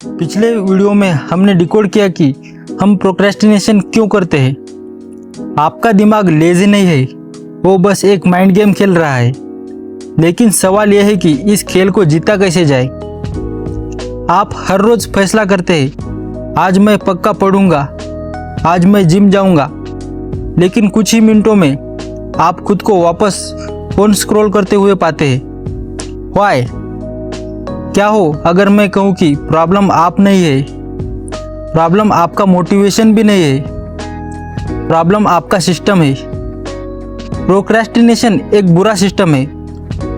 पिछले वीडियो में हमने डिकोड किया कि हम प्रोक्रेस्टिनेशन क्यों करते हैं। आपका दिमाग लेजी नहीं है, वो बस एक माइंड गेम खेल रहा है। लेकिन सवाल यह है कि इस खेल को जीता कैसे जाए। आप हर रोज फैसला करते हैं, आज मैं पक्का पढ़ूंगा, आज मैं जिम जाऊंगा, लेकिन कुछ ही मिनटों में आप खुद को वापस फोन स्क्रॉल करते हुए पाते हैं। व्हाई? क्या हो अगर मैं कहूँ कि प्रॉब्लम आप नहीं है, प्रॉब्लम आपका मोटिवेशन भी नहीं है, प्रॉब्लम आपका सिस्टम है। प्रोक्रेस्टिनेशन एक बुरा सिस्टम है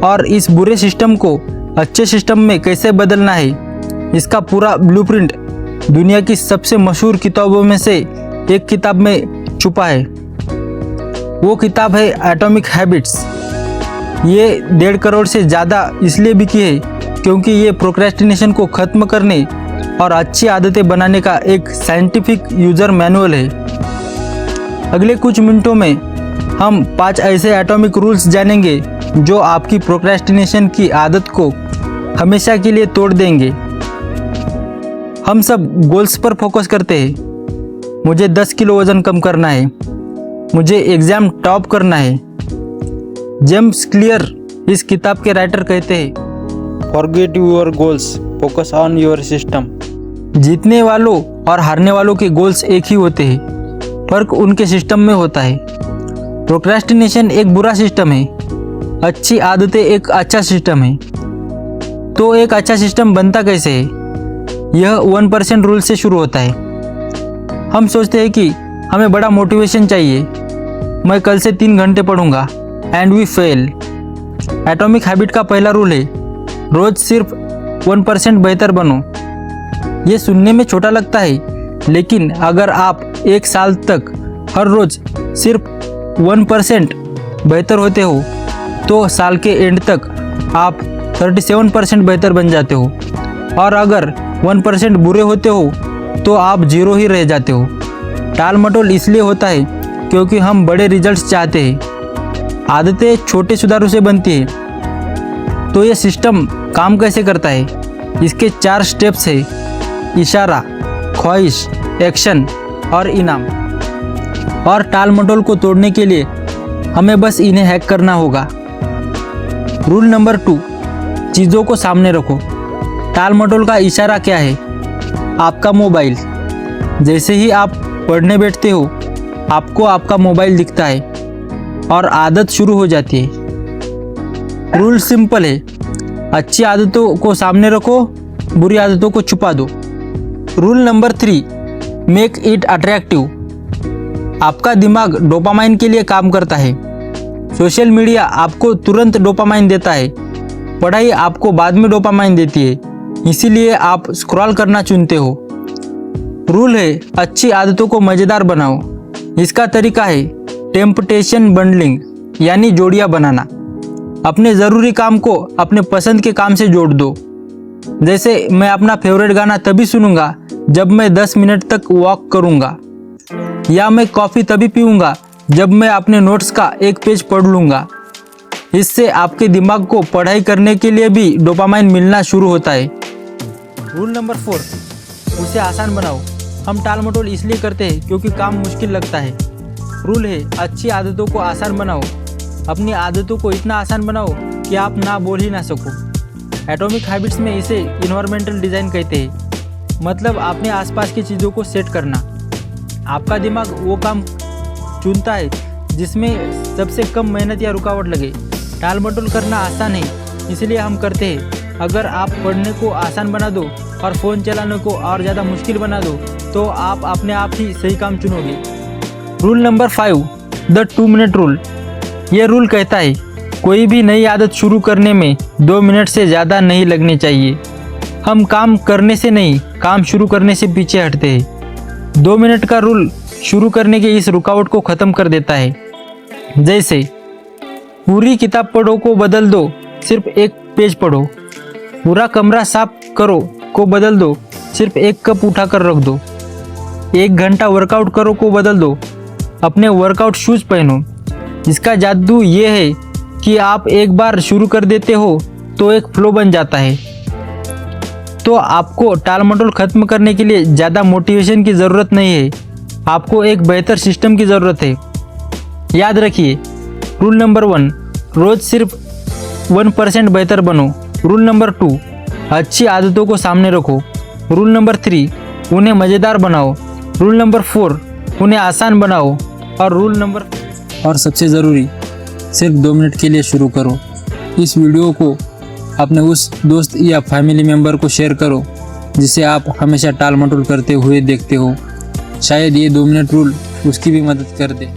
और इस बुरे सिस्टम को अच्छे सिस्टम में कैसे बदलना है, इसका पूरा ब्लूप्रिंट दुनिया की सबसे मशहूर किताबों में से एक किताब में छुपा है। वो किताब है एटॉमिक हैबिट्स। ये 1.5 करोड़ से ज़्यादा इसलिए बिकी है क्योंकि ये प्रोक्रेस्टिनेशन को ख़त्म करने और अच्छी आदतें बनाने का एक साइंटिफिक यूज़र मैनुअल है। अगले कुछ मिनटों में हम 5 ऐसे एटॉमिक रूल्स जानेंगे जो आपकी प्रोक्रेस्टिनेशन की आदत को हमेशा के लिए तोड़ देंगे। हम सब गोल्स पर फोकस करते हैं। मुझे 10 किलो वज़न कम करना है, मुझे एग्ज़ाम टॉप करना है। जेम्स क्लियर इस किताब के राइटर कहते हैं, forget your goals, focus on your system. जीतने वालों और हारने वालों के गोल्स एक ही होते हैं, फर्क उनके सिस्टम में होता है। प्रोक्रेस्टिनेशन एक बुरा सिस्टम है, अच्छी आदतें एक अच्छा सिस्टम है। तो एक अच्छा सिस्टम बनता कैसे है? यह 1% रूल से शुरू होता है। हम सोचते हैं कि हमें बड़ा मोटिवेशन चाहिए, मैं कल से 3 घंटे पढ़ूंगा, and we fail. Atomic habit का पहला रूल है, रोज सिर्फ 1% बेहतर बनो। ये सुनने में छोटा लगता है, लेकिन अगर आप 1 साल तक हर रोज सिर्फ 1% बेहतर होते हो तो साल के एंड तक आप 37% बेहतर बन जाते हो। और अगर 1% बुरे होते हो तो आप 0 ही रह जाते हो। टाल मटोल इसलिए होता है क्योंकि हम बड़े रिजल्ट्स चाहते हैं। आदतें छोटे सुधारों से बनती है। तो ये सिस्टम काम कैसे करता है? इसके 4 स्टेप्स है, इशारा, ख्वाहिश, एक्शन और इनाम। और टाल मटोल को तोड़ने के लिए हमें बस इन्हें हैक करना होगा। रूल नंबर 2, चीज़ों को सामने रखो। टाल मटोल का इशारा क्या है? आपका मोबाइल। जैसे ही आप पढ़ने बैठते हो, आपको आपका मोबाइल दिखता है और आदत शुरू हो जाती है। रूल सिंपल है, अच्छी आदतों को सामने रखो, बुरी आदतों को छुपा दो। Rule number 3, make it attractive. आपका दिमाग डोपामाइन के लिए काम करता है। सोशल मीडिया आपको तुरंत डोपामाइन देता है, पढ़ाई आपको बाद में डोपामाइन देती है, इसीलिए आप स्क्रॉल करना चुनते हो। रूल है, अच्छी आदतों को मज़ेदार बनाओ। इसका तरीका है टेम्पटेशन बंडलिंग, यानी जोड़ियाँ बनाना। अपने ज़रूरी काम को अपने पसंद के काम से जोड़ दो। जैसे मैं अपना फेवरेट गाना तभी सुनूंगा जब मैं 10 मिनट तक वॉक करूंगा, या मैं कॉफ़ी तभी पीऊंगा जब मैं अपने नोट्स का एक पेज पढ़ लूँगा। इससे आपके दिमाग को पढ़ाई करने के लिए भी डोपामाइन मिलना शुरू होता है। रूल नंबर 4, उसे आसान बनाओ। हम टाल मटोल इसलिए करते हैं क्योंकि काम मुश्किल लगता है। रूल है, अच्छी आदतों को आसान बनाओ। अपनी आदतों को इतना आसान बनाओ कि आप ना बोल ही ना सको। एटॉमिक हैबिट्स में इसे इन्वायरमेंटल डिज़ाइन कहते हैं, मतलब अपने आसपास की चीज़ों को सेट करना। आपका दिमाग वो काम चुनता है जिसमें सबसे कम मेहनत या रुकावट लगे। टाल मटोल करना आसान है, इसलिए हम करते हैं। अगर आप पढ़ने को आसान बना दो और फ़ोन चलाने को और ज़्यादा मुश्किल बना दो तो आप अपने आप ही सही काम चुनोगे। Rule number 5, the 2 minute rule. ये रूल कहता है कोई भी नई आदत शुरू करने में 2 मिनट से ज़्यादा नहीं लगने चाहिए। हम काम करने से नहीं, काम शुरू करने से पीछे हटते हैं। 2 मिनट का रूल शुरू करने के इस रुकावट को ख़त्म कर देता है। जैसे पूरी किताब पढ़ो को बदल दो, सिर्फ 1 पेज पढ़ो। पूरा कमरा साफ करो को बदल दो, सिर्फ 1 कप उठा कर रख दो। 1 घंटा वर्कआउट करो को बदल दो, अपने वर्कआउट शूज़ पहनो। इसका जादू ये है कि आप एक बार शुरू कर देते हो तो एक फ्लो बन जाता है। तो आपको टाल मटोल खत्म करने के लिए ज़्यादा मोटिवेशन की ज़रूरत नहीं है, आपको एक बेहतर सिस्टम की ज़रूरत है। याद रखिए, रूल नंबर 1, रोज़ सिर्फ 1% बेहतर बनो। रूल नंबर 2, अच्छी आदतों को सामने रखो। रूल नंबर 3, उन्हें मज़ेदार बनाओ। रूल नंबर 4, उन्हें आसान बनाओ। और सबसे ज़रूरी, सिर्फ 2 मिनट के लिए शुरू करो। इस वीडियो को अपने उस दोस्त या फैमिली मेम्बर को शेयर करो जिसे आप हमेशा टाल मटोल करते हुए देखते हो। शायद ये 2 मिनट रूल उसकी भी मदद कर दे।